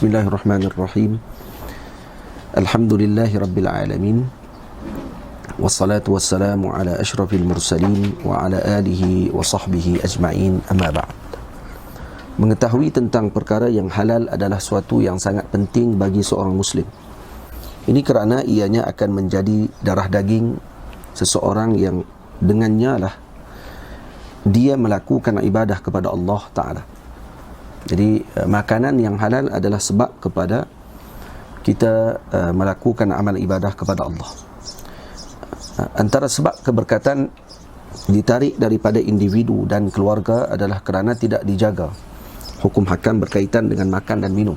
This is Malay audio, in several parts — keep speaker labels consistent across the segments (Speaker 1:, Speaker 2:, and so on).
Speaker 1: Bismillahirrahmanirrahim. Alhamdulillahi Rabbil Alamin. Wassalatu wassalamu ala ashrafil mursalin wa ala alihi wa sahbihi ajma'in, amma ba'd. Mengetahui tentang perkara yang halal adalah suatu yang sangat penting bagi seorang muslim. Ini kerana ianya akan menjadi darah daging seseorang yang dengannya lah dia melakukan ibadah kepada Allah Ta'ala. Jadi makanan yang halal adalah sebab kepada kita melakukan amal ibadah kepada Allah. Antara sebab keberkatan ditarik daripada individu dan keluarga adalah kerana tidak dijaga hukum hakam berkaitan dengan makan dan minum.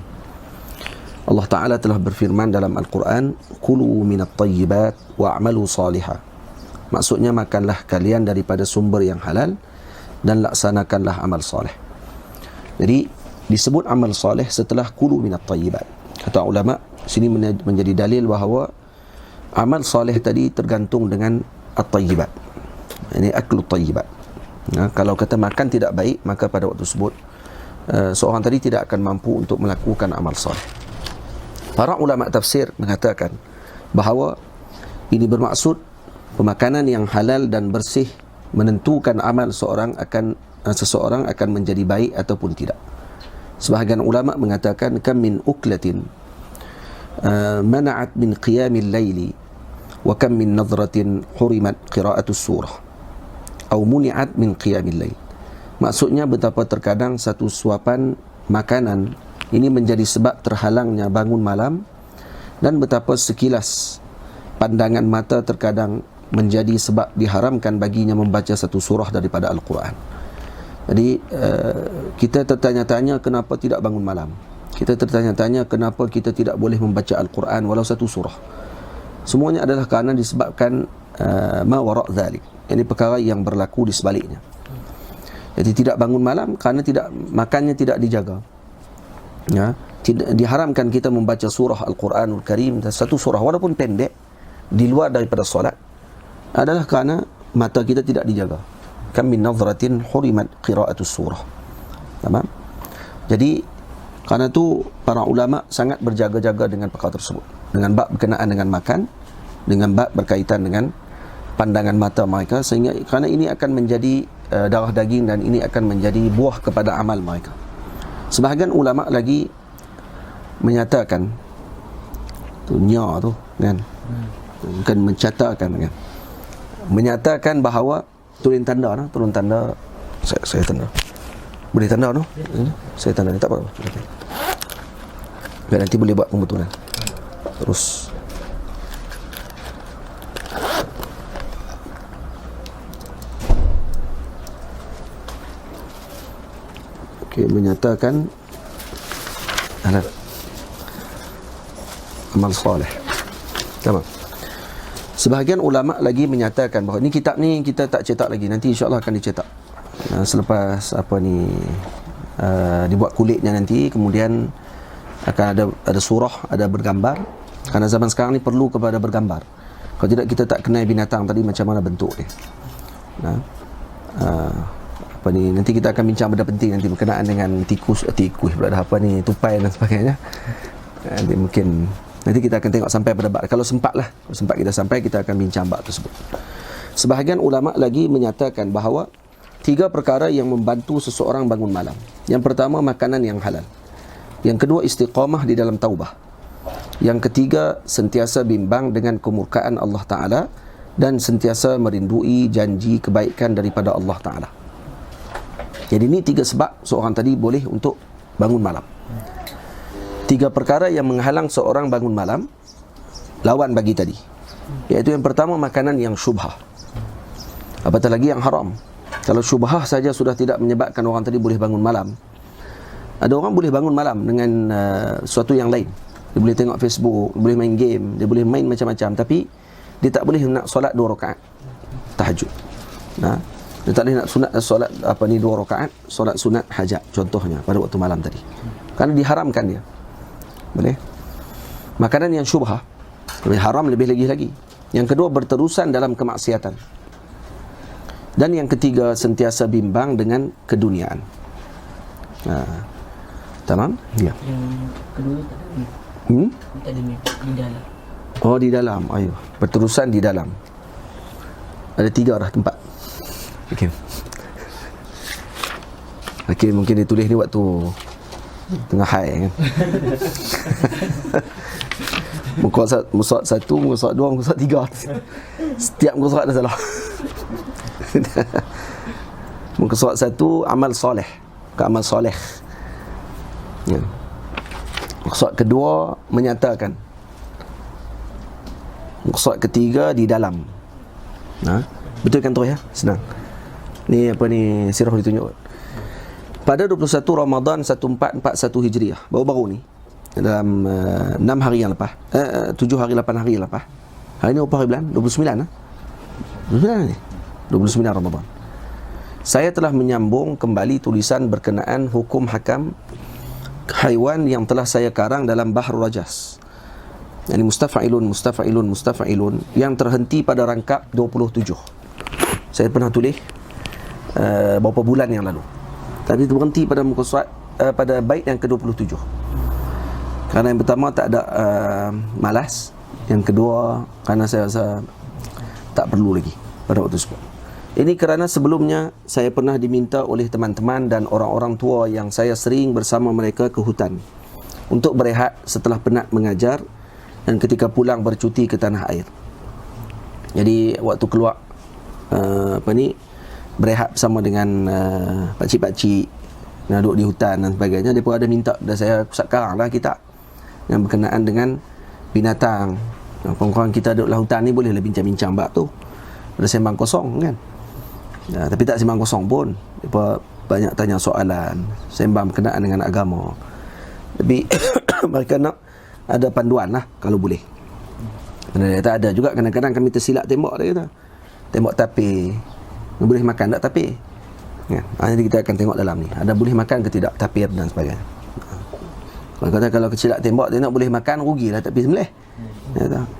Speaker 1: Allah Ta'ala telah berfirman dalam Al-Quran, "Kulu minat tayyibat wa'amalu salihah." Maksudnya, makanlah kalian daripada sumber yang halal dan laksanakanlah amal salih. Jadi disebut amal salih setelah kulu minat tayyibat. Kata ulama, sini menjadi dalil bahawa amal salih tadi tergantung dengan at-tayyibat. Ini aklu tayyibat. Kalau kata makan tidak baik, maka pada waktu tersebut seorang tadi tidak akan mampu untuk melakukan amal salih. Para ulama tafsir mengatakan bahawa ini bermaksud pemakanan yang halal dan bersih menentukan amal seseorang akan menjadi baik ataupun tidak. Sebahagian ulama mengatakan, kam min uklatin mana'at min qiyamil laili wa kam min nadratin hurimat qira'atus surah atau muni'at min qiyamil lail. Maksudnya, betapa terkadang satu suapan makanan ini menjadi sebab terhalangnya bangun malam, dan betapa sekilas pandangan mata terkadang menjadi sebab diharamkan baginya membaca satu surah daripada Al-Quran. Jadi kita tertanya-tanya kenapa tidak bangun malam. Kita tertanya-tanya kenapa kita tidak boleh membaca Al-Quran walau satu surah. Semuanya adalah kerana disebabkan ma wara' dhalik. Ini perkara yang berlaku di sebaliknya. Jadi tidak bangun malam kerana makannya tidak dijaga. Ya, diharamkan kita membaca surah Al-Quranul Karim, satu surah walaupun pendek di luar daripada solat, adalah kerana mata kita tidak dijaga. Kam min nadratin hurimat qira'atus surah. Tamam? Jadi kerana itu para ulama sangat berjaga-jaga dengan perkara tersebut, dengan bab berkenaan dengan makan, dengan bab berkaitan dengan pandangan mata mereka, sehingga kerana ini akan menjadi darah daging dan ini akan menjadi buah kepada amal mereka. Sebahagian ulama lagi menyatakan nya tu kan, bukan mencatatkan kan, menyatakan bahawa turun tanda saya tanda boleh tanda no? Saya tanda ni tak apa, biar nanti boleh buat pembetulan terus. Okey, menyatakan halal amal soleh. Tamam. Sebahagian ulama lagi menyatakan bahawa ini kitab ni kita tak cetak lagi, nanti insya-Allah akan dicetak. Selepas dibuat kulitnya nanti, kemudian akan ada surah, ada bergambar. Kerana zaman sekarang ni perlu kepada bergambar. Kalau tidak, kita tak kenal binatang tadi macam mana bentuk dia. Nanti kita akan bincang benda penting nanti berkenaan dengan tikus pula dah tupai dan sebagainya. Nanti mungkin nanti kita akan tengok sampai pada bab, kalau sempat kita sampai, kita akan bincang bab tersebut. Sebahagian ulama lagi menyatakan bahawa 3 perkara yang membantu seseorang bangun malam. Yang pertama, makanan yang halal. Yang kedua, istiqamah di dalam taubah. Yang ketiga, sentiasa bimbang dengan kemurkaan Allah Ta'ala dan sentiasa merindui janji kebaikan daripada Allah Ta'ala. Jadi ini 3 sebab seorang tadi boleh untuk bangun malam. 3 perkara yang menghalang seorang bangun malam, lawan bagi tadi. Iaitu yang pertama, makanan yang syubhah. Apatah lagi yang haram. Kalau syubhah saja sudah tidak menyebabkan orang tadi boleh bangun malam. Ada orang boleh bangun malam dengan sesuatu yang lain. Dia boleh tengok Facebook, boleh main game, dia boleh main macam-macam, tapi dia tak boleh nak solat 2 rakaat tahajud. Dia tak boleh nak solat 2 rakaat solat sunat hajat contohnya pada waktu malam tadi, kerana diharamkan dia. Boleh. Makanan yang syubhah, lebih haram lebih lagi. Yang kedua, berterusan dalam kemaksiatan. Dan yang ketiga, sentiasa bimbang dengan keduniaan. Tamam? Ya.
Speaker 2: Yang kedua tak ada mip. Tak ada mip di dalam.
Speaker 1: Oh, di dalam. Ayo. Berterusan di dalam. Ada 3 dah tempat. Okey. Okey, mungkin dia tulis ni waktu tengah high kan. Muka surat 1, muka surat 2, muka surat 3. Setiap muka surat dah salah. Muka surat 1 amal soleh. Bukan amal soleh. Ya. Muka surat kedua menyatakan. Muka surat ketiga di dalam. Betul kan tu ya? Senang. Ni apa ni sirah ditunjuk. Pada 21 Ramadan 1441 Hijriah, baru-baru ni, dalam 6 hari yang lepas, 7 hari 8 hari yang lepas. Hari ni berapa hari bulan? 29 ah. 29 ni. 29 Ramadan. Saya telah menyambung kembali tulisan berkenaan hukum hakam haiwan yang telah saya karang dalam Bahrul Rajas. Yani mustafa'ilun yang terhenti pada rangkap 27. Saya pernah tulis beberapa bulan yang lalu. Tapi itu berhenti pada muka surat pada bait yang ke-27. Kerana yang pertama tak ada malas, yang kedua kerana saya rasa tak perlu lagi pada waktu tersebut. Ini kerana sebelumnya saya pernah diminta oleh teman-teman dan orang-orang tua yang saya sering bersama mereka ke hutan untuk berehat setelah penat mengajar dan ketika pulang bercuti ke tanah air. Jadi waktu keluar berehat bersama dengan pakcik-pakcik yang duduk di hutan dan sebagainya, dia pun ada minta dan saya pusat karang lah kitab yang berkenaan dengan binatang. Kawan-kawan kita duduk dalam hutan ni bolehlah bincang-bincang bab tu. Ada sembang kosong kan. Tapi tak sembang kosong pun, dia banyak tanya soalan, sembang berkenaan dengan agama. Tapi mereka nak ada panduan lah kalau boleh. Kerana dia kata ada juga kadang-kadang kami tersilap tembok, dia kata tembok tapir, boleh makan tak tapir ya? Jadi kita akan tengok dalam ni ada boleh makan ke tidak tapir dan sebagainya. Kalau kata kalau kecilak tembok dia nak boleh makan, rugilah tapir sembelih.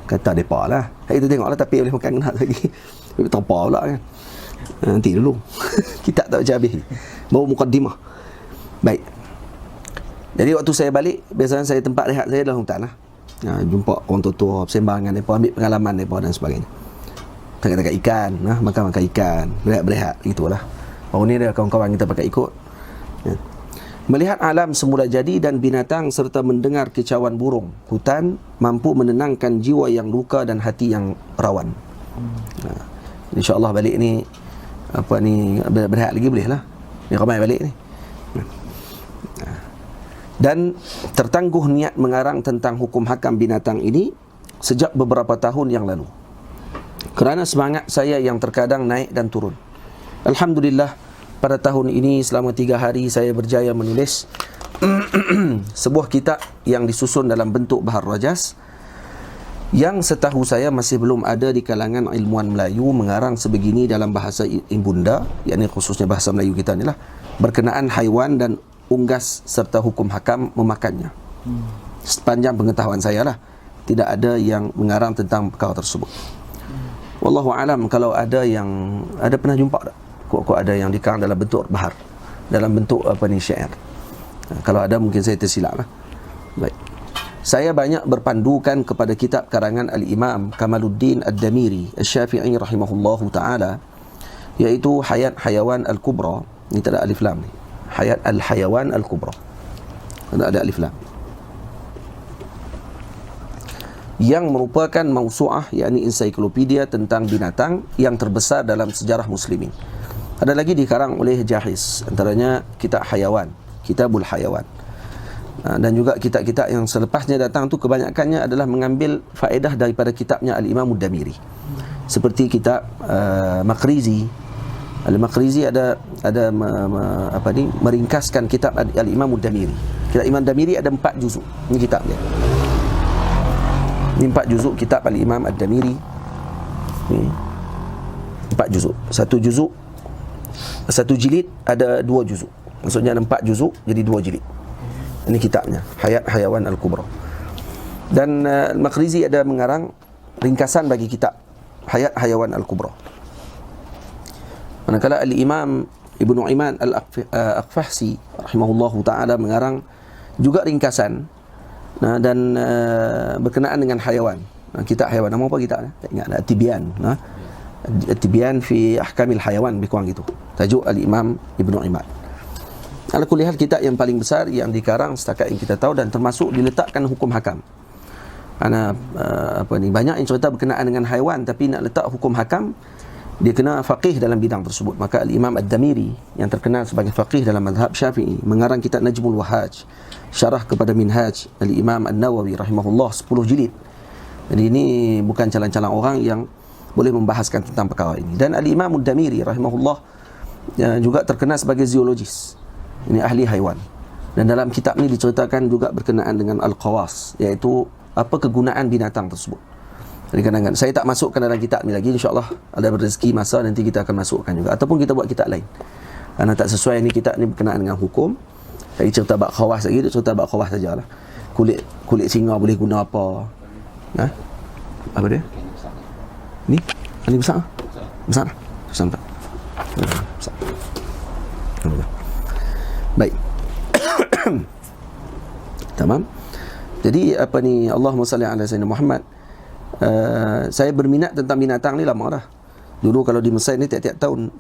Speaker 1: Kata depa lah, kita tengoklah tapir boleh makan nak lagi. Terpa pula kan. Nanti dulu kita tak baca habis, baru mukaddimah. Baik. Jadi waktu saya balik, biasanya saya tempat rehat saya dalam hutan lah. Jumpa orang tua-tua, bersembang dengan mereka, ambil pengalaman mereka dan sebagainya. Tangkap ikan, makan-makan ikan, berehat-berehat, gitulah. Baru ni ada kawan-kawan kita pakai ikut. Melihat alam semula jadi dan binatang serta mendengar kicauan burung, hutan mampu menenangkan jiwa yang luka dan hati yang rawan. InsyaAllah balik ni berehat lagi boleh lah. Ni ramai balik ni. Dan tertangguh niat mengarang tentang hukum hakam binatang ini sejak beberapa tahun yang lalu. Kerana semangat saya yang terkadang naik dan turun. Alhamdulillah, pada tahun ini selama 3 hari saya berjaya menulis sebuah kitab yang disusun dalam bentuk Bahar Rajas, yang setahu saya masih belum ada di kalangan ilmuwan Melayu mengarang sebegini dalam bahasa ibunda, yakni khususnya bahasa Melayu kita ni lah, berkenaan haiwan dan unggas serta hukum hakam memakannya. Sepanjang pengetahuan saya lah, tidak ada yang mengarang tentang perkara tersebut. Wallahu alam, kalau ada yang pernah jumpa tak? Kok ada yang dikarang dalam bentuk bahar, dalam bentuk syair. Kalau ada mungkin saya tersilap lah. Baik. Saya banyak berpandukan kepada kitab karangan Al-Imam Kamaluddin Ad-Damiri Asy-Syafi'i rahimahullahu ta'ala, iaitu Hayat Hayawan Al-Kubra. Ini tak ada alif lam ni. Hayat Al-Hayawan Al-Kubra. Tak ada alif lam. Yang merupakan mausu'ah, yakni ensiklopedia tentang binatang yang terbesar dalam sejarah muslimin. Ada lagi dikarang oleh Jahiz, antaranya kitab Hayawan, Kitabul Hayawan. Dan juga kitab-kitab yang selepasnya datang tu kebanyakannya adalah mengambil faedah daripada kitabnya Al-Imam Ad-Damiri. Seperti kitab Maqrizi. Al-Maqrizi ada meringkaskan kitab Al-Imam Ad-Damiri. Kitab Imam Ad-Damiri ada 4 juzuk. Ini kitab dia. Ini 4 juzuk kitab Al-Imam Ad-Damiri. Ini 4 juzuk. Satu jilid ada 2 juzuk. Maksudnya ada 4 juzuk jadi 2 jilid. Ini kitabnya, Hayat Hayawan Al-Kubra. Dan Al-Maqrizi ada mengarang ringkasan bagi kitab Hayat Hayawan Al-Kubra. Manakala Al-Imam Ibnu Iman Al-Aqfahsi rahimahullahu ta'ala mengarang juga ringkasan dan berkenaan dengan haiwan. Kitab haiwan, nama apa kitab? Tak ingat dah. At-Tibyan. At-Tibyan fi ahkamil haiwan, lebih kurang gitu. Tajuk Al-Imam Ibnu Imad. Ala kulli hal, kitab yang paling besar yang dikarang setakat yang kita tahu dan termasuk diletakkan hukum hakam. Banyak yang cerita berkenaan dengan haiwan, tapi nak letak hukum hakam, dia kena faqih dalam bidang tersebut. Maka Al-Imam Ad-Damiri yang terkenal sebagai faqih dalam mazhab Syafi'i mengarang kitab Najmul Wahaj, syarah kepada Minhaj Al-Imam An-Nawawi rahimahullah, 10 jilid. Jadi ini bukan calang-calang orang yang boleh membahaskan tentang perkara ini. Dan Al-Imam Ad-Damiri rahimahullah juga terkenal sebagai zoologis. Ini ahli haiwan. Dan dalam kitab ini diceritakan juga berkenaan dengan al-qawas, iaitu apa kegunaan binatang tersebut. Jadi kadang-kadang saya tak masukkan dalam kitab ni lagi, insya-Allah ada rezeki masa nanti kita akan masukkan juga, ataupun kita buat kitab lain. Karena tak sesuai ni, kitab ni berkenaan dengan hukum. Saya cerita bab khawas lagi, dia cerita bab khawas sajalah. Kulit singa boleh guna apa? Apa dia? Ni? Ini besar? Besar? Besar tak? Besar. Baik. Tamam. Jadi Allahumma salli ala sayyidina Muhammad. Saya berminat tentang binatang ni lama dah. Dulu kalau di Mesir ni tiap-tiap tahun,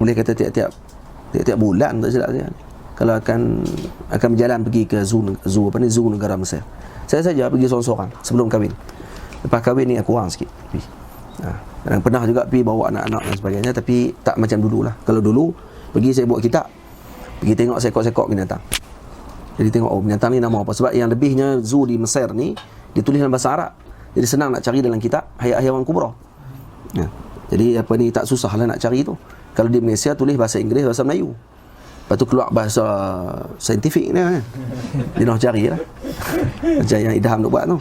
Speaker 1: boleh kata tiap-tiap bulan tak silap saya. Kalau akan berjalan pergi ke zoo negara Mesir. Saya saja pergi seorang-seorang sebelum kahwin. Lepas kahwin ni aku kurang sikit. Dan pernah juga pergi bawa anak-anak dan sebagainya, tapi tak macam dululah. Kalau dulu pergi saya buat kitab, pergi tengok sekok-sekok binatang. Jadi tengok binatang ni nama apa. Sebab yang lebihnya zoo di Mesir ni ditulis dalam bahasa Arab. Jadi senang nak cari dalam kitab Hayat-Hayawan Kubra. Jadi tak susah lah nak cari tu. Kalau di Malaysia tulis bahasa Inggeris, bahasa Melayu. Lepas tu keluar bahasa saintifik ni kan. Dia nak cari lah. Macam yang Idham nak buat tu.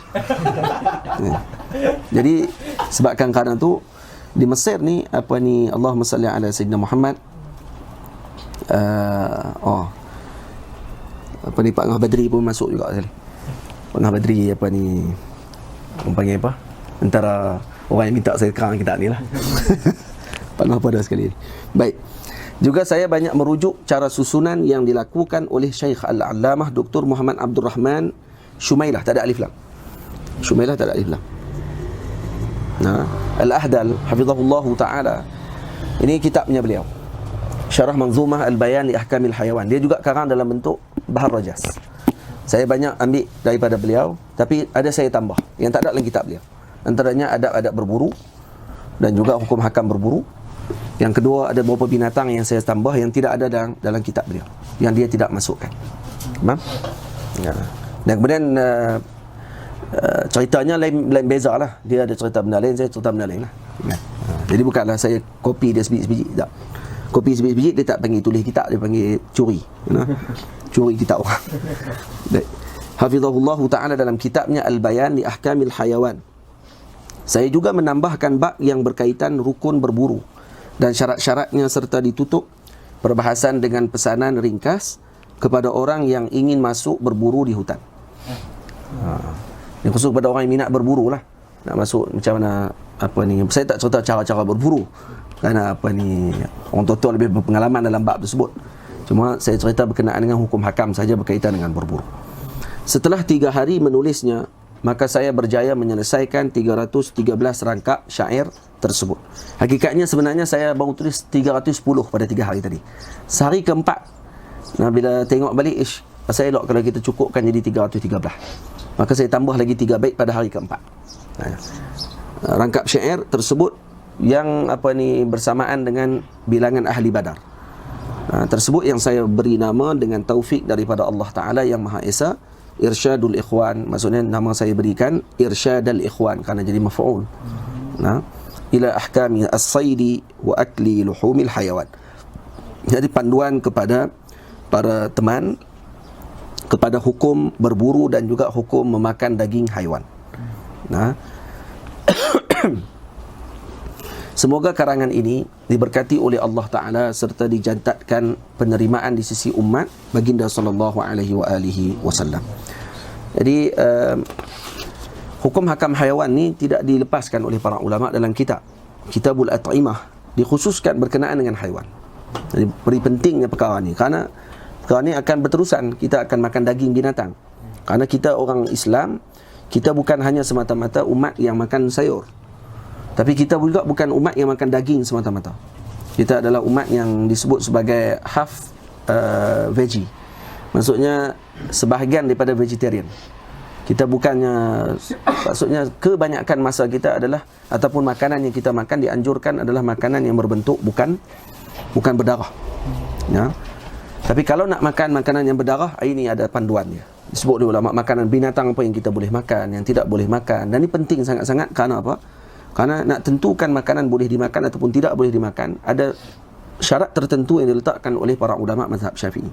Speaker 1: Jadi sebabkan kerana tu di Mesir ni Allahumma salli ala sayyidina Muhammad. Pak Ngah Badri pun masuk juga sekali. Pak Ngah Badri orang panggil apa? Antara orang yang minta saya kerang kitab ni lah. Pak Ngah pada sekali. Baik. Juga saya banyak merujuk cara susunan yang dilakukan oleh Syekh Al-Allamah Dr. Muhammad Abdul Rahman Shumailah, tak ada alif lam. Shumailah tak ada alif lam. Al-Ahdal hafizahullahu ta'ala. Ini kitabnya beliau. Syarah Manzumah Al-Bayan li Ahkamil Hayawan. Dia juga karang dalam bentuk Bahar Rajas. Saya banyak ambil daripada beliau, tapi ada saya tambah yang tak ada dalam kitab beliau. Antaranya adab-adab berburu dan juga hukum hakam berburu. Yang kedua, ada beberapa binatang yang saya tambah yang tidak ada dalam kitab beliau, yang dia tidak masukkan. Faham? Ya. Dan kemudian ceritanya lain beza lah. Dia ada cerita benda lain, saya cerita benda lain lah. Jadi bukanlah saya kopi dia sebiji-sebiji, tak. Kopi sebiji-sebiji, dia tak panggil tulis kitab, dia panggil curi. Curi kitab orang. Hafizahullah ta'ala dalam kitabnya Al-Bayan li Ahkamil Hayawan. Saya juga menambahkan bab yang berkaitan rukun berburu dan syarat-syaratnya, serta ditutup perbahasan dengan pesanan ringkas kepada orang yang ingin masuk berburu di hutan. Yang khusus kepada orang yang minat berburu lah. Nak masuk macam mana saya tak cerita cara-cara berburu, kerana orang tua lebih berpengalaman dalam bab tersebut. Cuma saya cerita berkenaan dengan hukum hakam saja berkaitan dengan berburu. Setelah 3 hari menulisnya, maka saya berjaya menyelesaikan 313 rangkap syair tersebut. Hakikatnya sebenarnya saya baru tulis 310 pada 3 hari tadi. Sehari keempat, bila tengok balik, saya elok kalau kita cukupkan jadi 313. Maka saya tambah lagi 3 bait pada hari keempat. Rangkap syair tersebut yang bersamaan dengan bilangan ahli Badar. Tersebut yang saya beri nama dengan taufik daripada Allah Ta'ala yang Maha Esa, Irsyadul Ikhwan. Maksudnya nama saya berikan Irsyadul Ikhwan kerana jadi maf'ul. Ila ahkami as-saydi wa akli luhumil hayawan. Jadi panduan kepada para teman kepada hukum berburu dan juga hukum memakan daging haiwan. Semoga karangan ini diberkati oleh Allah Ta'ala serta dijantatkan penerimaan di sisi umat baginda sallallahu alaihi wasallam. Jadi hukum hakam haiwan ni tidak dilepaskan oleh para ulama dalam Kitabul At'imah, dikhususkan berkenaan dengan haiwan. Jadi beri pentingnya perkara ni kerana Sekarang ni akan berterusan, kita akan makan daging binatang. Kerana kita orang Islam, kita bukan hanya semata-mata umat yang makan sayur, tapi kita juga bukan umat yang makan daging semata-mata. Kita adalah umat yang disebut sebagai half veggie. Maksudnya sebahagian daripada vegetarian. Kita bukannya, maksudnya kebanyakan masa kita adalah, ataupun makanan yang kita makan dianjurkan adalah makanan yang berbentuk bukan berdarah. Ya. Tapi kalau nak makan makanan yang berdarah, ini ada panduan dia. Disebut oleh ulama makanan binatang apa yang kita boleh makan, yang tidak boleh makan. Dan ini penting sangat-sangat. Kerana apa? Kerana nak tentukan makanan boleh dimakan ataupun tidak boleh dimakan, ada syarat tertentu yang diletakkan oleh para ulama mazhab Syafi'i.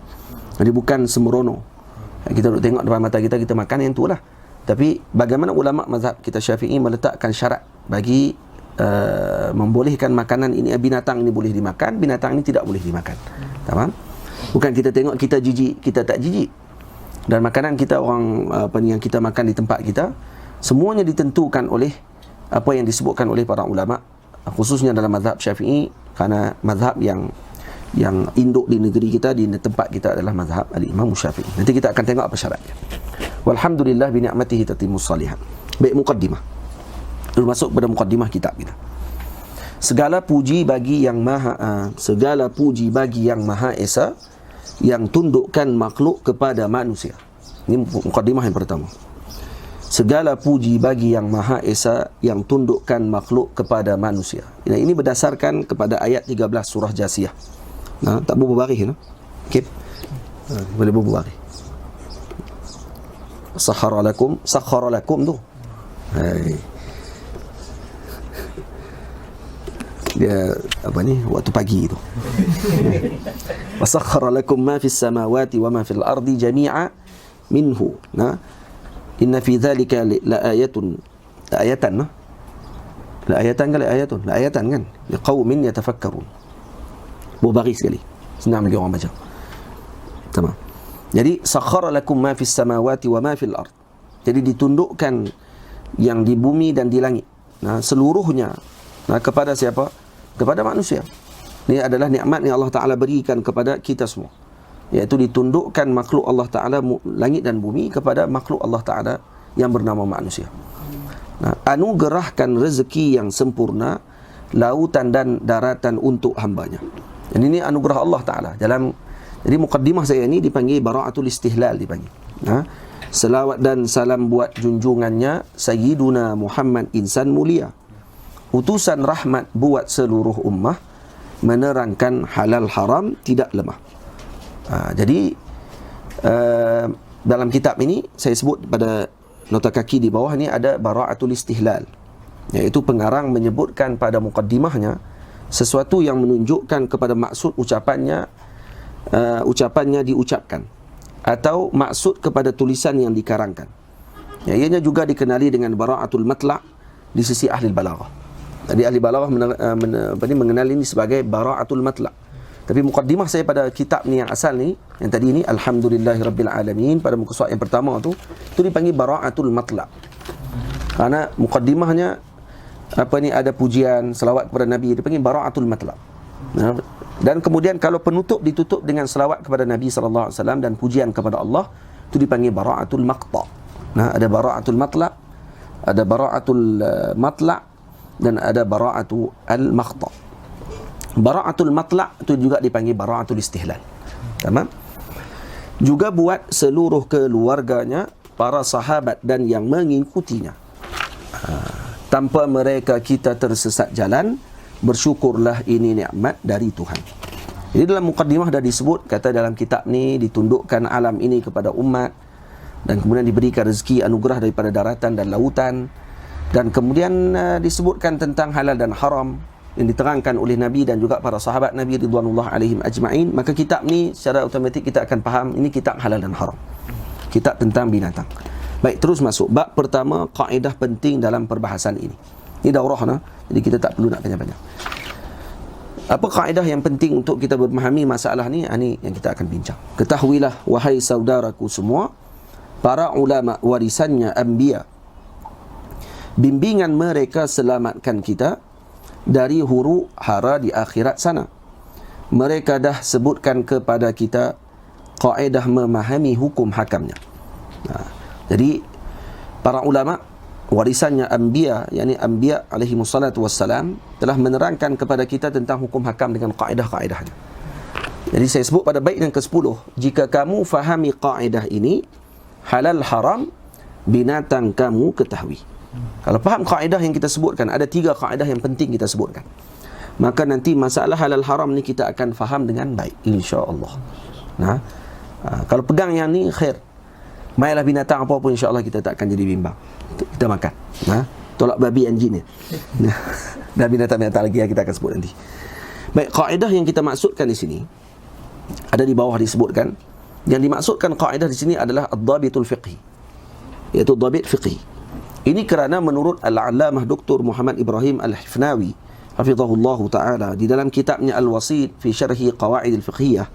Speaker 1: Jadi bukan sembrono. Kita duduk tengok depan mata kita makan yang tu lah. Tapi bagaimana ulama mazhab kita Syafi'i meletakkan syarat bagi membolehkan makanan ini, binatang ini boleh dimakan, binatang ini tidak boleh dimakan. Faham? Bukan kita tengok kita jijik, kita tak jijik. Dan makanan kita orang yang kita makan di tempat kita, semuanya ditentukan oleh apa yang disebutkan oleh para ulama, khususnya dalam mazhab Syafi'i, kerana mazhab yang induk di negeri kita, di tempat kita adalah mazhab al-Imam Syafi'i. Nanti kita akan tengok apa syaratnya. Walhamdulillah bi ni'matihi tatimmus shalihat. Baik, muqaddimah. Lalu masuk pada muqaddimah kitab kita. Segala puji bagi yang maha esa, yang tundukkan makhluk kepada manusia. Ini muqaddimah yang pertama. Segala puji bagi yang maha esa, yang tundukkan makhluk kepada manusia. Ini berdasarkan kepada ayat 13 surah Jasiyah. Tak berbaris, okay. Boleh berbaris. Sakhara lakum tu. Dia apa ni, waktu pagi tu. Wa sakhara lakum ma fis samawati wa ma fil ardi jami'a minhu. Inna fi dhalika laayatan kan, liqaumin yatafakkarun. Berbaris sekali, senang bagi orang baca. Tamam. Jadi sakhara lakum ma fis samawati wa ma fil ard. Jadi ditundukkan yang di bumi dan di langit, seluruhnya, kepada siapa? Kepada manusia. Ini adalah nikmat yang Allah Ta'ala berikan kepada kita semua, iaitu ditundukkan makhluk Allah Ta'ala, langit dan bumi, kepada makhluk Allah Ta'ala yang bernama manusia. Anugerahkan rezeki yang sempurna, lautan dan daratan untuk hambanya. Dan ini anugerah Allah Ta'ala. Jadi muqaddimah saya ini dipanggil bara'atul istihlal, dipanggil. Selawat dan salam buat junjungannya Sayyiduna Muhammad, insan mulia, utusan rahmat buat seluruh ummah, menerangkan halal haram tidak lemah. Jadi dalam kitab ini saya sebut pada nota kaki di bawah ni ada bara'atul istihlal, iaitu pengarang menyebutkan pada muqaddimahnya sesuatu yang menunjukkan kepada maksud ucapannya diucapkan, atau maksud kepada tulisan yang dikarangkan. Ianya juga dikenali dengan bara'atul matla' di sisi ahli balaghah. Jadi ahli balaghah mengenali ini sebagai bara'atul matla'. Tapi muqaddimah saya pada kitab ni yang asal ni, yang tadi ni alhamdulillahirabbil alamin, pada muka surat yang pertama tu dipanggil bara'atul matla'. Kerana muqaddimahnya ada pujian, selawat kepada Nabi, dipanggil bara'atul matla'. Dan kemudian kalau penutup ditutup dengan selawat kepada Nabi sallallahu alaihi wasallam dan pujian kepada Allah, itu dipanggil bara'atul maqta'. Ada bara'atul matla', ada bara'atul matla', dan ada bara'atul al-maqta'. Bara'atul matla' itu juga dipanggil bara'atul istihlal. Tamam? Juga buat seluruh keluarganya, para sahabat dan yang mengikutinya. Tanpa mereka kita tersesat jalan, bersyukurlah ini nikmat dari Tuhan. Jadi dalam muqaddimah dah disebut, kata dalam kitab ni ditundukkan alam ini kepada umat, dan kemudian diberikan rezeki anugerah daripada daratan dan lautan, dan kemudian disebutkan tentang halal dan haram yang diterangkan oleh Nabi dan juga para sahabat Nabi ridwanullah alaihim ajma'in. Maka kitab ni secara automatik kita akan faham ini kitab halal dan haram, kitab tentang binatang. Baik, terus masuk bab pertama, kaedah penting dalam perbahasan ini. Ini daurah, jadi kita tak perlu nak banyak-banyak. Apa kaedah yang penting untuk kita memahami masalah ni? Ini yang kita akan bincang. Ketahuilah wahai saudaraku semua, para ulama warisannya anbiya, bimbingan mereka selamatkan kita dari huru hara di akhirat sana. Mereka dah sebutkan kepada kita kaedah memahami hukum hakamnya. Jadi para ulama warisannya anbiya, yakni anbiya alaihi wassalatu wassalam, telah menerangkan kepada kita tentang hukum hakam dengan kaedah-kaedahnya. Jadi saya sebut pada bait yang ke-10, jika kamu fahami kaedah ini, halal haram binatang kamu ketahui. Kalau faham kaedah yang kita sebutkan, ada 3 kaedah yang penting kita sebutkan, maka nanti masalah halal haram ni kita akan faham dengan baik, insya-Allah. Kalau pegang yang ni khair. Mainlah binatang apa pun, insya-Allah kita tak akan jadi bimbang. Kita makan. Tolak babi anjing ni. Dan binatang-binatang lagi yang kita akan sebut nanti. Baik, kaedah yang kita maksudkan di sini ada di bawah disebutkan. Yang dimaksudkan kaedah di sini adalah ad-dhabitul fiqhi, iaitu dhabit fiqhi. Ini kerana menurut Al-Allamah Dr. Muhammad Ibrahim Al-Hifnawi hafizahullah taala di dalam kitabnya Al-Wasit fi Syarhi Qawaid Al-Fiqhiyah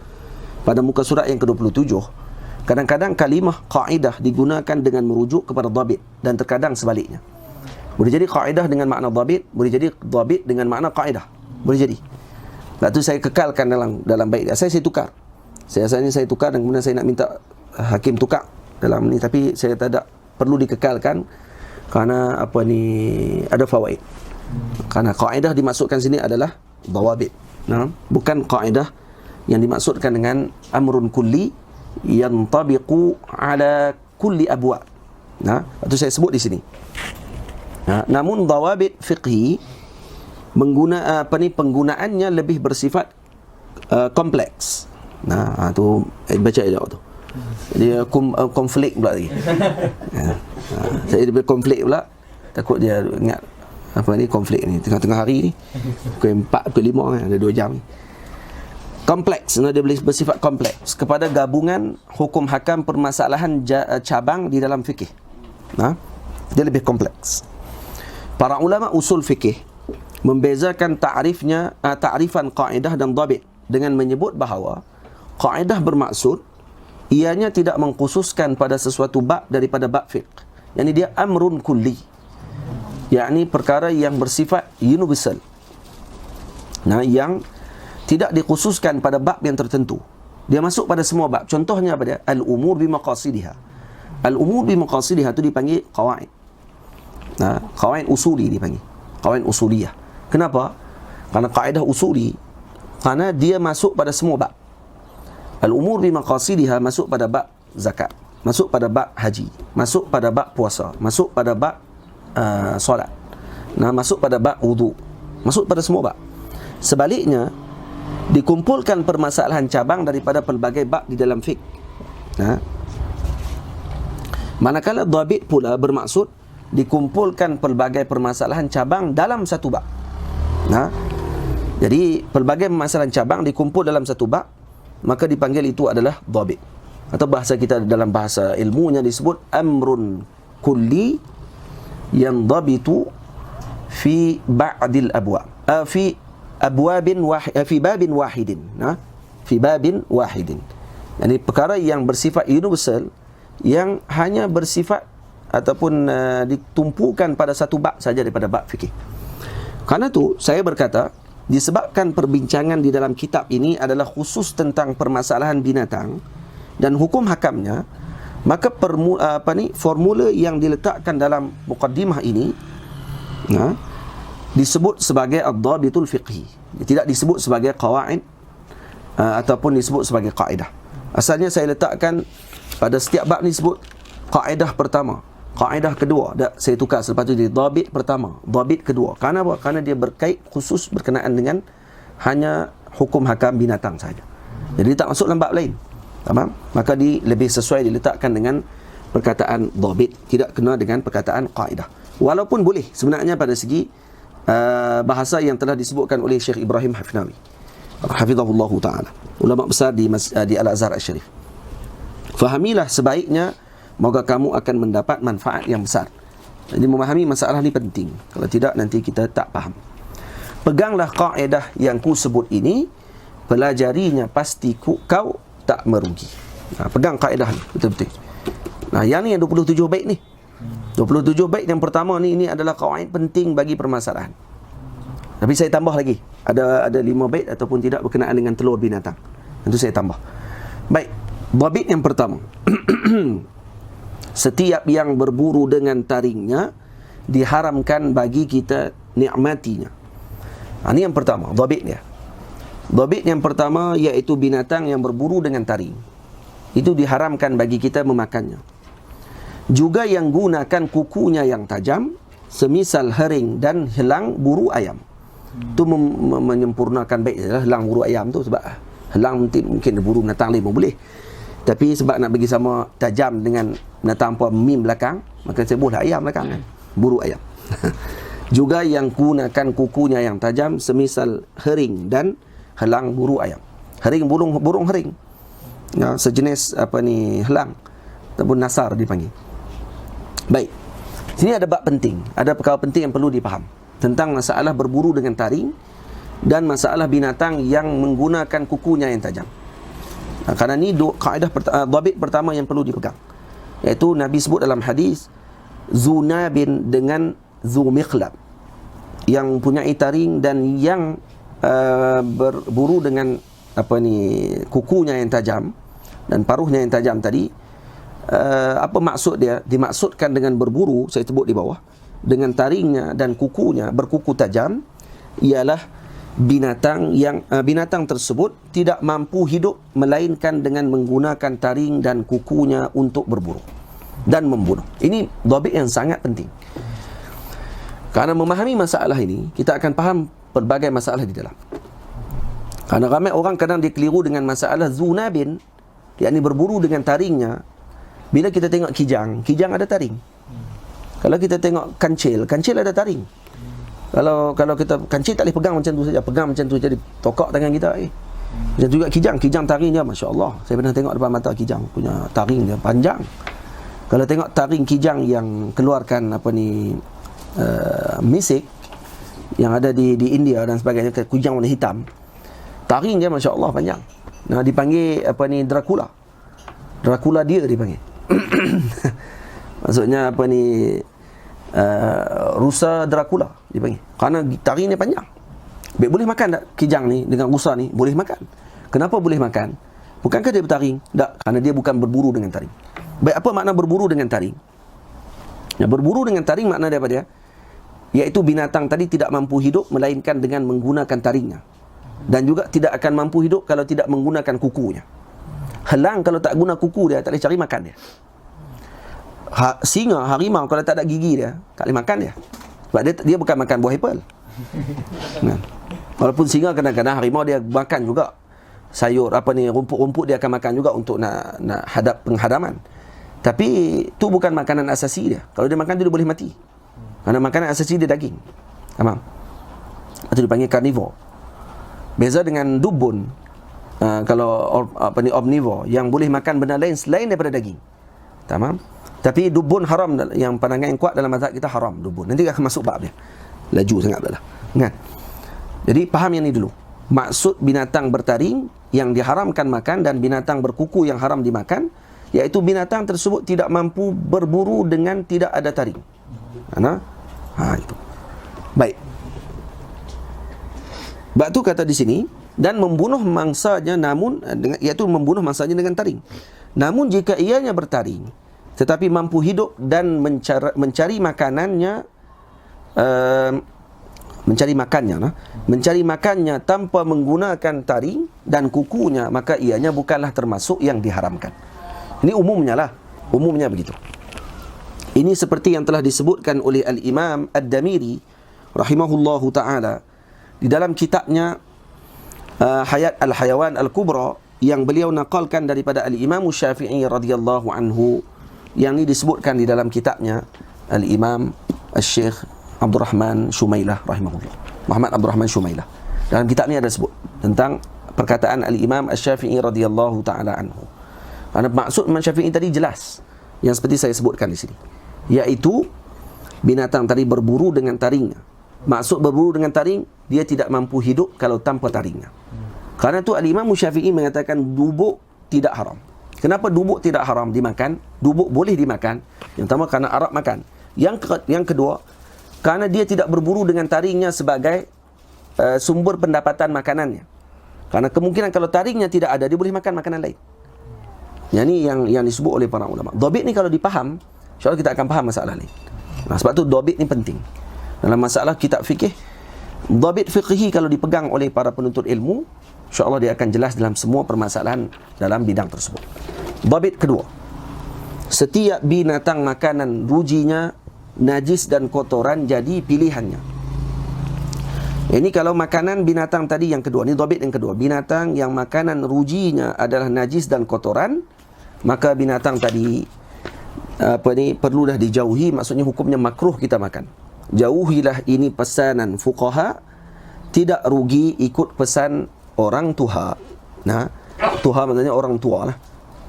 Speaker 1: pada muka surat yang ke-27, kadang-kadang kalimah kaedah digunakan dengan merujuk kepada dhabit dan terkadang sebaliknya. Boleh jadi kaedah dengan makna dhabit, boleh jadi dhabit dengan makna kaedah. Boleh jadi. Lepas tu saya kekalkan dalam bait. Saya tukar. Asalnya saya tukar dan kemudian saya nak minta hakim tukar dalam ni, tapi saya tak ada, perlu dikekalkan kerana ada fawaid. Kerana kaedah dimaksudkan sini adalah dawabit. Bukan kaedah yang dimaksudkan dengan amrun kulli yantabiqu ala kulli abwa. Itu saya sebut di sini. Namun dawabit fiqhi penggunaannya lebih bersifat kompleks. Tu baca dia tu. Dia konflik pula lagi. Saya dia berkonflik pula. Takut dia ingat konflik ni tengah-tengah hari ni. Pukul 4, pukul 5 kan, ada 2 jam ni. Kompleks, dia boleh bersifat kompleks kepada gabungan hukum hakam permasalahan cabang di dalam fikih. Dia lebih kompleks. Para ulama usul fikih membezakan ta'rifan kaedah dan dhabit dengan menyebut bahawa kaedah bermaksud ianya tidak mengkhususkan pada sesuatu bab daripada bab fiqh. Yani dia amrun kulli, yakni perkara yang bersifat universal, yang tidak dikhususkan pada bab yang tertentu. Dia masuk pada semua bab. Contohnya apa dia? Al-umur bimaqasidiha. Al-umur bimaqasidiha itu dipanggil qawaid. Qawaid usuli dipanggil. Qawaid usuliyah. Kenapa? Karena kaedah usuli, karena dia masuk pada semua bab. Al-umur bimaqasidiha masuk pada bab zakat, masuk pada bab haji, masuk pada bab puasa, masuk pada bab solat, masuk pada bab wudu, masuk pada semua bab. Sebaliknya, dikumpulkan permasalahan cabang daripada pelbagai bab di dalam fiqh. Manakala dhabit pula bermaksud dikumpulkan pelbagai permasalahan cabang dalam satu bab. Jadi pelbagai permasalahan cabang dikumpul dalam satu bab, maka dipanggil itu adalah dhabit. Atau bahasa kita dalam bahasa ilmunya disebut amrun kulli yang dhabitu fi ba'dil abwab. Fi babin wahidin. Fi babin wahidin. Yani perkara yang bersifat universal, yang hanya bersifat ataupun ditumpukan pada satu bab saja daripada bab fikih. Karena tu saya berkata, disebabkan perbincangan di dalam kitab ini adalah khusus tentang permasalahan binatang dan hukum hakamnya, maka formula yang diletakkan dalam muqaddimah ini disebut sebagai ad-dhabitul fiqhi. Tidak disebut sebagai qawaid ataupun disebut sebagai kaedah. Asalnya saya letakkan pada setiap bab ni sebut kaedah pertama, kaedah kedua. Saya tukar selepas tu jadi dhabit pertama, dhabit kedua. Kerana apa? Kerana dia berkait khusus berkenaan dengan hanya hukum hakam binatang saja. Jadi tak masuk dalam bab lain. Faham? Maka lebih sesuai diletakkan dengan perkataan dhabit, tidak kena dengan perkataan kaedah. Walaupun boleh sebenarnya pada segi bahasa yang telah disebutkan oleh Syekh Ibrahim Hifnawi hafizahullahu ta'ala, ulama besar di Al-Azhar Al-Syarif. Fahamilah sebaiknya, moga kamu akan mendapat manfaat yang besar. Jadi memahami masalah ni penting. Kalau tidak nanti kita tak faham. Peganglah kaedah yang ku sebut ini, pelajarinya pasti kau tak merugi. Pegang kaedah ni betul-betul. Yang ni yang 27 bait ni. 27 bait yang pertama ni, ini adalah kaedah penting bagi permasalahan. Tapi saya tambah lagi. Ada 5 bait ataupun tidak berkenaan dengan telur binatang. Itu saya tambah. Baik. Dhabit yang pertama, setiap yang berburu dengan taringnya diharamkan bagi kita nikmatinya. Ini yang pertama, dhabit dia. Dhabit yang pertama iaitu binatang yang berburu dengan taring. Itu diharamkan bagi kita memakannya. Juga yang gunakan kukunya yang tajam, semisal hering dan helang buru ayam. Itu menyempurnakan baik helang buru ayam tu, sebab helang mungkin buru binatang lain pun boleh. Tapi sebab nak bagi sama tajam dengan binatang apa mim belakang, maka saya boleh ayam belakang kan. Buru ayam. Juga yang gunakan kukunya yang tajam, semisal hering dan helang buru ayam. Hering burung hering. Ya, sejenis helang ataupun nasar dipanggil. Baik. Sini ada bab penting, ada perkara penting yang perlu dipaham tentang masalah berburu dengan taring dan masalah binatang yang menggunakan kukunya yang tajam. Kerana ni kaedah dhabit pertama yang perlu dipegang, iaitu Nabi sebut dalam hadis Zunabin dengan Zumiqlab, yang punya taring dan yang berburu dengan kukunya yang tajam dan paruhnya yang tajam tadi. Apa maksud dia? Dimaksudkan dengan berburu, saya sebut di bawah, dengan taringnya dan kukunya berkuku tajam, ialah binatang tersebut tidak mampu hidup melainkan dengan menggunakan taring dan kukunya untuk berburu dan membunuh. Ini dhabit yang sangat penting. Kerana memahami masalah ini, kita akan faham pelbagai masalah di dalam. Kerana ramai orang kadang dikeliru dengan masalah zunabin, yakni berburu dengan taringnya. Bila kita tengok kijang ada taring. Kalau kita tengok kancil ada taring. Kalau kita kancil tak boleh pegang macam tu saja, pegang macam tu jadi tokak tangan kita. Macam juga kijang taring dia, masya-Allah. Saya pernah tengok depan mata kijang punya taring dia panjang. Kalau tengok taring kijang yang keluarkan misik yang ada di India dan sebagainya, kijang warna hitam, taring dia masya-Allah panjang. Nah, dipanggil Dracula dia dipanggil. Maksudnya rusa Dracula dipanggil. Kerana taring dia panjang. Baik, boleh makan tak kijang ni dengan rusa ni? Boleh makan. Kenapa boleh makan? Bukankah dia bertaring? Tak, kerana dia bukan berburu dengan taring. Baik, apa makna berburu dengan taring? Ya, berburu dengan taring makna dia apa dia? Iaitu binatang tadi tidak mampu hidup melainkan dengan menggunakan taringnya. Dan juga tidak akan mampu hidup kalau tidak menggunakan kukunya. Helang kalau tak guna kuku dia, tak boleh cari makan dia. Singa, harimau kalau tak ada gigi dia, tak boleh makan dia. Sebab dia bukan makan buah apple. Nah, walaupun singa kadang-kadang harimau dia makan juga sayur rumput-rumput dia akan makan juga untuk nak hadap penghadaman. Tapi tu bukan makanan asasi dia. Kalau dia makan tu dia boleh mati. Kerana makanan asasi dia daging. Faham? Itu dipanggil carnivore. Beza dengan dubun. Kalau omnivore yang boleh makan benda lain selain daripada daging. Tamam? Tapi dubun haram, yang pandangan yang kuat dalam mazhab kita haram dubun. Nanti akan masuk bab dia. Laju sangat belah. Kan? Jadi faham yang ni dulu. Maksud binatang bertaring yang diharamkan makan dan binatang berkuku yang haram dimakan, iaitu binatang tersebut tidak mampu berburu dengan tidak ada taring. Itu. Baik. Sebab tu kata di sini, dan membunuh mangsanya iaitu membunuh mangsanya dengan taring. Namun jika ianya bertaring tetapi mampu hidup dan mencari makanannya tanpa menggunakan taring dan kukunya, maka ianya bukanlah termasuk yang diharamkan. Ini umumnya begitu. Ini seperti yang telah disebutkan oleh Al-Imam Ad-Damiri rahimahullahu ta'ala di dalam kitabnya Hayat Al-Hayawan Al-Kubra, yang beliau naqalkan daripada Al-Imam Syafi'i radhiyallahu anhu, yang ini disebutkan di dalam kitabnya Al-Imam Al-Syekh Abdurrahman Shumailah rahimahullah, Muhammad Abdurrahman Shumailah. Dalam kitab ni ada sebut tentang perkataan Al-Imam Al-Syafi'i radhiyallahu ta'ala anhu. Kerana maksud Imam Syafi'i tadi jelas, yang seperti saya sebutkan di sini, iaitu binatang tadi berburu dengan taringnya. Maksud berburu dengan taring, dia tidak mampu hidup kalau tanpa taringnya. Kerana itu Al-Imam Syafi'i mengatakan dubuk tidak haram. Kenapa dubuk tidak haram dimakan? Dubuk boleh dimakan. Yang pertama kerana Arab makan. Yang kedua, kerana dia tidak berburu dengan taringnya sebagai sumber pendapatan makanannya. Kerana kemungkinan kalau taringnya tidak ada, dia boleh makan makanan lain. Yang ni yang disebut oleh para ulama. Dhabit ni kalau dipaham, insya-Allah kita akan faham masalah lain. Sebab tu dhabit ni penting. Dalam masalah kitab fikih, dhabit fiqhi kalau dipegang oleh para penuntut ilmu, insya-Allah dia akan jelas dalam semua permasalahan dalam bidang tersebut. Dhabit kedua, setiap binatang makanan rujinya najis dan kotoran jadi pilihannya. Ini kalau makanan binatang tadi yang kedua, ni dhabit yang kedua. Binatang yang makanan rujinya adalah najis dan kotoran, maka binatang tadi perlu dah dijauhi, maksudnya hukumnya makruh kita makan. Jauhilah ini pesanan fuqaha, tidak rugi ikut pesan orang tuha. Nah, tuha maksudnya orang tua lah.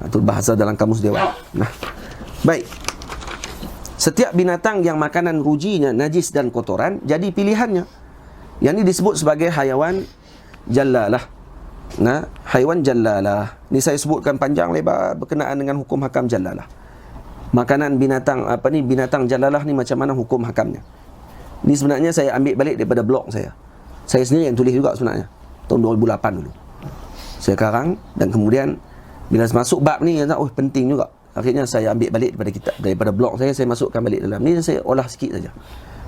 Speaker 1: Itu bahasa dalam kamus Dewan. Nah, baik. Setiap binatang yang makanan rujinya najis dan kotoran jadi pilihannya. Yang ini disebut sebagai haiwan jallalah. Nah, haiwan jallalah. Ni saya sebutkan panjang lebar berkenaan dengan hukum hakam jallalah. Makanan binatang binatang jallalah ni macam mana hukum hakamnya. Ni sebenarnya saya ambil balik daripada blog saya. Saya sendiri yang tulis juga sebenarnya. Tahun 2008 dulu. Saya karang dan kemudian bila masuk bab ni, penting juga. Akhirnya saya ambil balik daripada blog saya masukkan balik dalam ni, saya olah sikit saja.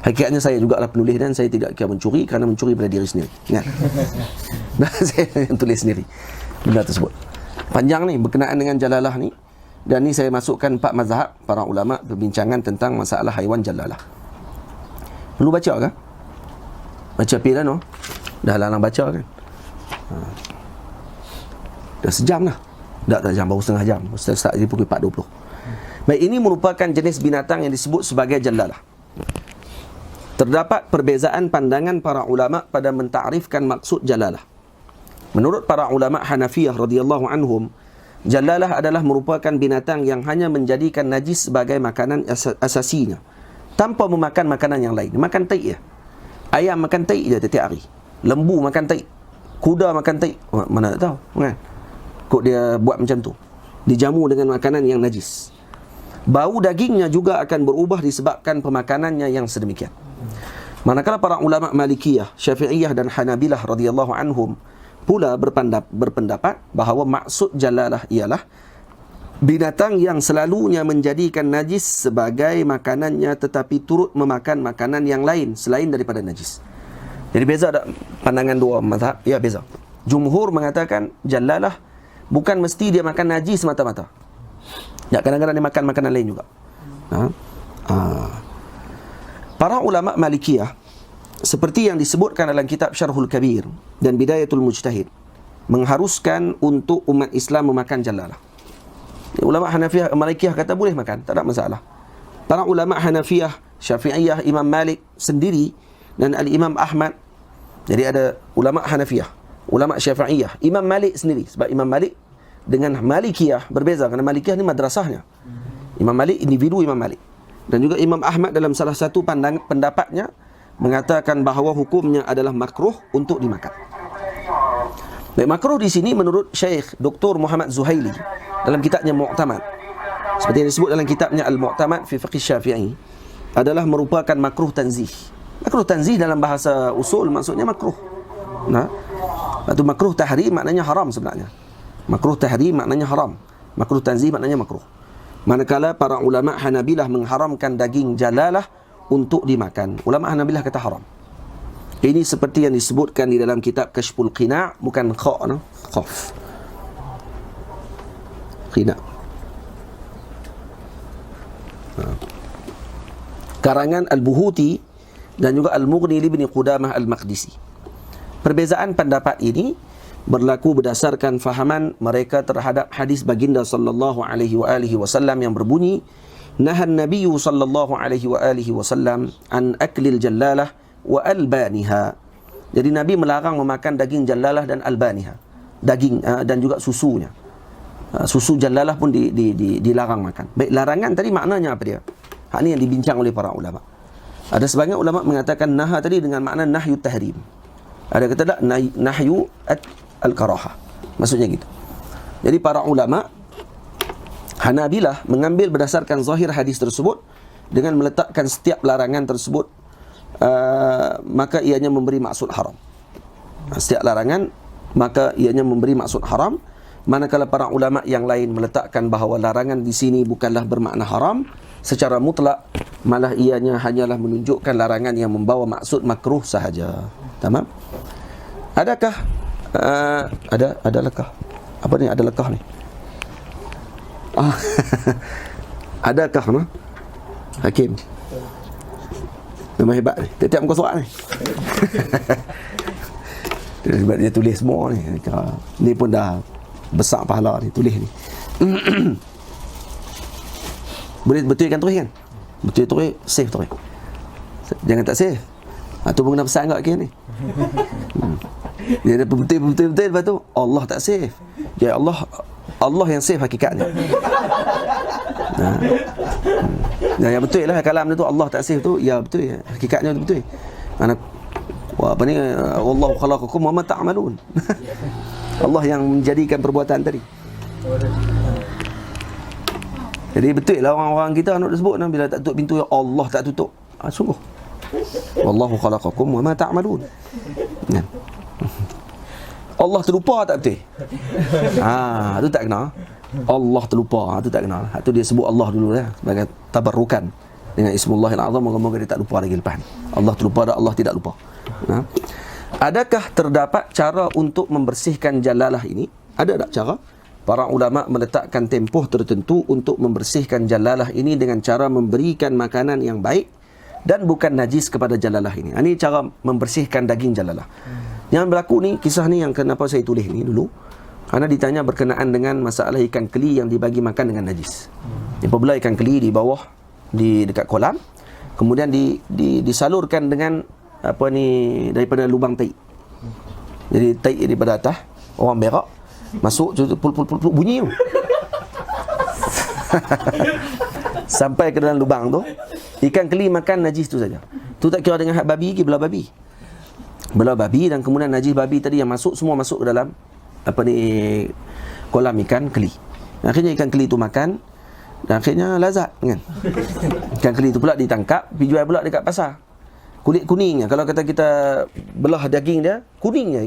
Speaker 1: Hakikatnya saya jugalah penulis dan saya tidak kira mencuri, kerana mencuri pada diri sendiri. Ingat. Dan saya yang tulis sendiri benda tersebut. Panjang ni berkenaan dengan jalalah ni. Dan ni saya masukkan 4 mazhab para ulama berbincangan tentang masalah haiwan jalalah. Perlu baca kan? Baca pilihan no? Dah larang baca kan? Dah sejam lah. Tak jam, baru setengah jam. Start di pukul 4.20. Baik, ini merupakan jenis binatang yang disebut sebagai jalalah. Terdapat perbezaan pandangan para ulama pada mentarifkan maksud jalalah. Menurut para ulama Hanafiyah radhiyallahu anhum, jalalah adalah merupakan binatang yang hanya menjadikan najis sebagai makanan asasinya, tanpa memakan makanan yang lain. Makan tai je. Ayam makan tai je setiap hari. Lembu makan tai. Kuda makan tai. Mana tak tahu kan? Kok dia buat macam tu. Dijamu dengan makanan yang najis. Bau dagingnya juga akan berubah disebabkan pemakanannya yang sedemikian. Manakala para ulama Malikiyah, Syafi'iyah dan Hanabilah radhiyallahu anhum pula berpendapat bahawa maksud jalalah ialah binatang yang selalunya menjadikan najis sebagai makanannya tetapi turut memakan makanan yang lain selain daripada najis. Jadi beza tak pandangan dua mazhab? Ya, beza. Jumhur mengatakan jalalah bukan mesti dia makan najis semata-mata. Ya, kadang-kadang dia makan makanan lain juga. Para ulama Malikiyah, seperti yang disebutkan dalam kitab Syarhul Kabir dan Bidayatul Mujtahid, mengharuskan untuk umat Islam memakan jalalah. Ulama Hanafiyah, Malikiyah kata boleh makan, tak ada masalah. Para ulama Hanafiyah, Syafi'iyah, Imam Malik sendiri dan Al-Imam Ahmad. Jadi ada ulama Hanafiyah, ulama Syafi'iyah, Imam Malik sendiri. Sebab Imam Malik dengan Malikiyah berbeza, kerana Malikiyah ni madrasahnya. Imam Malik individu Imam Malik. Dan juga Imam Ahmad dalam salah satu pendapatnya mengatakan bahawa hukumnya adalah makruh untuk dimakan. Baik, makruh di sini menurut Syekh Dr. Muhammad Zuhaili dalam kitabnya Mu'tamad, seperti yang disebut dalam kitabnya Al-Mu'tamad fi Fiqh Syafi'i, adalah merupakan makruh tanzih. Makruh tanzih dalam bahasa usul maksudnya makruh. Nah, itu makruh tahrim maknanya haram sebenarnya. Makruh tahrim maknanya haram. Makruh tanzih maknanya makruh. Manakala para ulama Hanabilah mengharamkan daging jalalah untuk dimakan. Ulama Hanabilah kata haram. Ini seperti yang disebutkan di dalam kitab Kashful Qina', bukan khaf. Qina'. Karangan Al-Buhuti dan juga Al-Mughni li Ibn Qudamah Al-Maqdisi. Perbezaan pendapat ini berlaku berdasarkan fahaman mereka terhadap hadis baginda sallallahu alaihi wa alihi wasallam yang berbunyi, nahan nabiyyu sallallahu alaihi wa alihi wasallam an aklil jallalah wa albaniha. Jadi Nabi melarang memakan daging jallalah dan albaniha, daging dan juga susunya. Susu jallalah pun dilarang makan. Baik, larangan tadi maknanya apa dia? Hak ni yang dibincang oleh para ulama. Ada sebagian ulama mengatakan naha tadi dengan makna nahyu tahrim. Ada kata tak nahyu al-karahah. Maksudnya gitu. Jadi para ulama Hanabilah mengambil berdasarkan zahir hadis tersebut dengan meletakkan setiap larangan tersebut maka ianya memberi maksud haram. Setiap larangan maka ianya memberi maksud haram, Manakala para ulama yang lain meletakkan bahawa larangan di sini bukanlah bermakna haram secara mutlak, malah ianya hanyalah menunjukkan larangan yang membawa maksud makruh sahaja. Tamam? Adakah adalahkah apa ni, adalahkah ni? Adakah nah? Hakim. Memang hebat ni. Tiap-tiap muka surat ni. Sebab dia tulis semua ni. Ni pun dah besar pahala ni, tulis ni. Boleh betulkan terus kan? Betul terus, save terus. Jangan tak save. Tu pun kena pesan kat Hakim ni. Dia ada betul-betul lepas tu Allah tak save. Ya Allah yang save hakikatnya. Yang betul lah kalam dia tu, Allah tak save tu, ya betul ya. Hakikatnya betul. Mana apa ni, wallahu khalaqakum wa ma ta'malun. Allah yang menjadikan perbuatan tadi. Jadi betul lah orang-orang kita nak sebut bila tak tutup pintu, ya Allah tak tutup. Sungguh. Wallahu khalaqakum wa ma ta'malun. Allah terlupa tak betul? Tu tak kena. Allah terlupa, tu tak kena. Tu dia sebut Allah dulu ya, sebagai tabarrukan dengan Ismullahil Azam, moga-moga dia tak lupa lagi lepas. Allah terlupa dan Allah tidak lupa. Adakah terdapat cara untuk membersihkan jalalah ini? Ada tak cara? Para ulama meletakkan tempoh tertentu untuk membersihkan jalalah ini dengan cara memberikan makanan yang baik dan bukan najis kepada jalalah ini. Ini cara membersihkan daging jalalah. Yang berlaku ni, kisah ni yang kenapa saya tulis ni dulu, kerana ditanya berkenaan dengan masalah ikan keli yang dibagi makan dengan najis. Apabila ikan keli di bawah, di dekat kolam, kemudian disalurkan dengan apa ni, daripada lubang tai. Jadi tai daripada atas, orang berak masuk pul bunyi tu. Sampai ke dalam lubang tu, ikan keli makan najis tu saja. Tu tak kira dengan hak babi ke belah babi. Belah babi, dan kemudian najis babi tadi yang masuk, semua masuk ke dalam apa ni, kolam ikan keli. Akhirnya ikan keli tu makan, dan akhirnya lazat kan. Ikan keli tu pula ditangkap, pergi jual pula dekat pasar. Kulit kuningnya, kalau kata kita belah daging dia, kuningnya,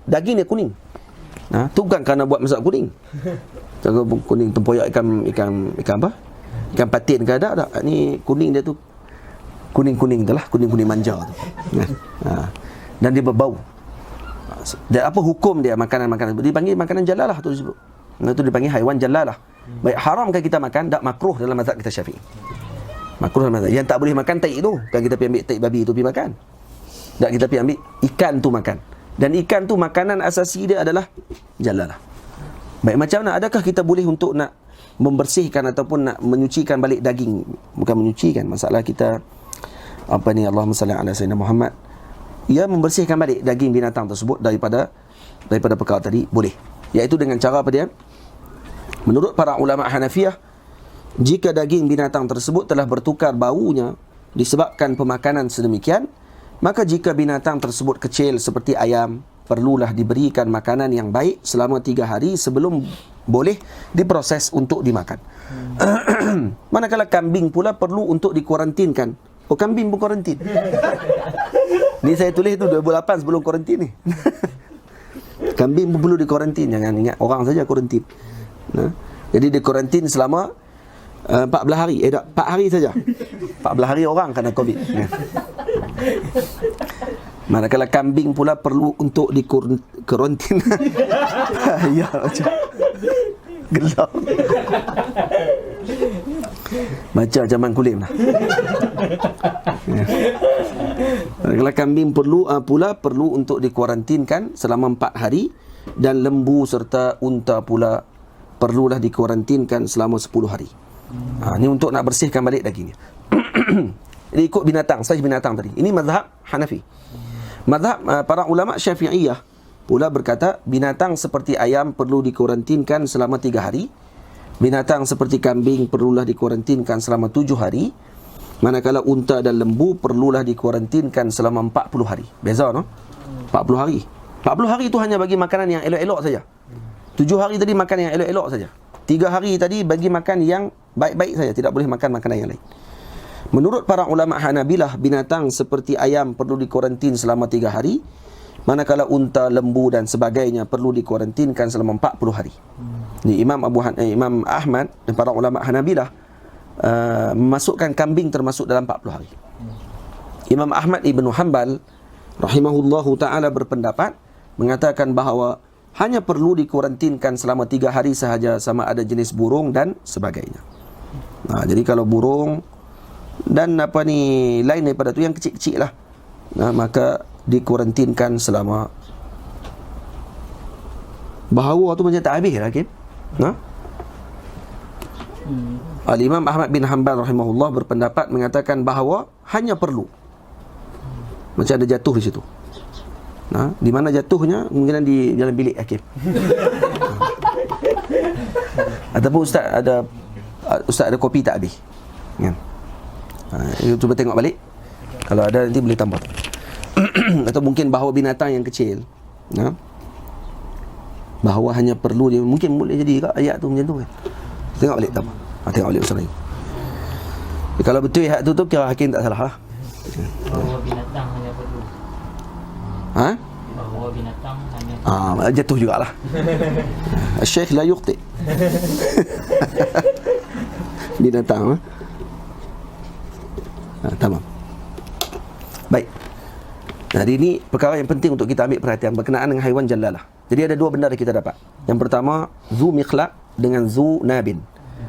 Speaker 1: daging dia kuning. Tu bukan kerana buat masak kuning. Kalau kuning tempoyak ikan apa? Ikan patin ke ada tak? Ni kuning dia tu kuning-kuning tu lah, kuning-kuning manja tu. Dan dia berbau. Dan apa hukum dia makanan-makanan? Dipanggil makanan jalalah tu disebut. Itu dipanggil haiwan jalalah. Baik, haramkah kita makan? Tak, makruh dalam mazhab kita Syafi'i. Makruh dalam mazhab. Yang tak boleh makan tai tu, kan kita pergi ambil tai babi tu pergi makan. Tak, kita pergi ambil ikan tu makan. Dan ikan tu makanan asasi dia adalah jalalah. Baik, macam mana? Adakah kita boleh untuk nak membersihkan ataupun nak menyucikan balik daging? Bukan menyucikan, masalah kita apa ni, Allahumma salli ala sayyidina Muhammad. Ia membersihkan balik daging binatang tersebut daripada perkara tadi, boleh. Iaitu dengan cara apa dia? Menurut para ulama Hanafiyah, jika daging binatang tersebut telah bertukar baunya disebabkan pemakanan sedemikian, maka jika binatang tersebut kecil seperti ayam, perlulah diberikan makanan yang baik selama 3 hari sebelum boleh diproses untuk dimakan. Manakala kambing pula perlu untuk dikuarantinkan. Oh, kambing pun kuarantin. Ni saya tulis tu 2008 sebelum kuarantin ni. Kambing pun perlu dikuarantin. Jangan ingat orang saja kuarantin. Jadi dikuarantin selama 14 hari. 4 hari saja. 14 hari orang kena COVID. Manakala kambing pula perlu untuk dikuarantin. Ya, macam gelap. Macam zaman kulim lah. Kalau kambing pula perlu untuk dikuarantinkan selama 4 hari, dan lembu serta unta pula perlulah dikuarantinkan selama 10 hari. Ini untuk nak bersihkan balik dagingnya. Jadi ikut binatang, saiz binatang tadi. Ini mazhab Hanafi. Mazhab para ulama Syafi'iyah pula berkata binatang seperti ayam perlu dikuarantinkan selama 3 hari. Binatang seperti kambing perlulah dikuarantinkan selama 7 hari. Manakala unta dan lembu perlulah dikuarantinkan selama 40 hari. Beza no? 40 hari. 40 hari itu hanya bagi makanan yang elok-elok saja. 7 hari tadi makan yang elok-elok saja. 3 hari tadi bagi makan yang baik-baik saja, tidak boleh makan makanan yang lain. Menurut para ulama Hanabilah, binatang seperti ayam perlu dikuarantin selama 3 hari. Manakala unta, lembu dan sebagainya perlu dikuarantinkan selama 40 hari. Ni Imam Ahmad dan para ulama Hanabilah memasukkan kambing termasuk dalam 40 hari. Imam Ahmad Ibn Hanbal rahimahullahu ta'ala berpendapat mengatakan bahawa hanya perlu dikuarantinkan selama 3 hari sahaja sama ada jenis burung dan sebagainya. Jadi kalau burung dan lain daripada tu yang kecil-kecil lah, maka dikuarantinkan selama. Bahawa tu macam tak habis lah, Kim. Al-Imam Ahmad bin Hanbal rahimahullah berpendapat mengatakan bahawa hanya perlu, macam ada jatuh di situ. Di mana jatuhnya? Mungkin di dalam bilik hakim. Ataupun ustaz ada kopi tak habis. Kan? Cuba tengok balik. Kalau ada nanti boleh tambah. Atau mungkin bahawa binatang yang kecil, bahawa hanya perlu dia, mungkin boleh jadi ayat tu macam tu kan. Tengok balik tak apa. Tengok balik usaha lagi. Kalau betul ayat tu kira hakim tak salah lah.
Speaker 2: Bahawa binatang hanya perlu. Bahawa binatang hanya
Speaker 1: jatuh jugalah. Syekh la yuqti. Binatang. Tamam. Baik. Jadi ini perkara yang penting untuk kita ambil perhatian berkenaan dengan haiwan jallalah. Jadi ada dua benda yang kita dapat. Yang pertama, zu mikhlab dengan zu nabin.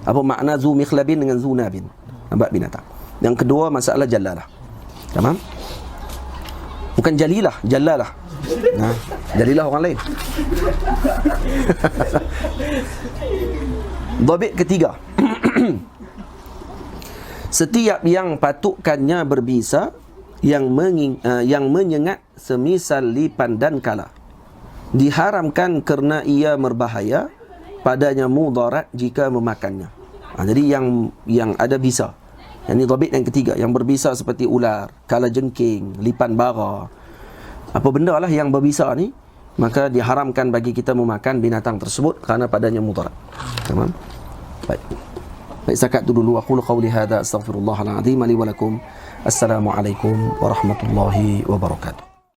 Speaker 1: Apa makna zu mikhlabin dengan zu nabin? Nampak binatang. Yang kedua, masalah jallalah. Tamam? Bukan jalilah, jallalah. Jalilah orang lain. Dhabit ketiga. Setiap yang patukannya berbisa, yang menyengat semisal lipan dan kala, diharamkan kerana ia berbahaya, padanya mudarat jika memakannya. Jadi yang ada bisa. Yang ini dhabit yang ketiga, yang berbisa seperti ular, kala jengking, lipan bara, apa benda lah yang berbisa ni, maka diharamkan bagi kita memakan binatang tersebut kerana padanya mudarat. Tamam? Baik. Baik, setakat tu dulu. Aqulu qawli hadza astaghfirullahal azim li wa lakum. Assalamualaikum warahmatullahi wabarakatuh.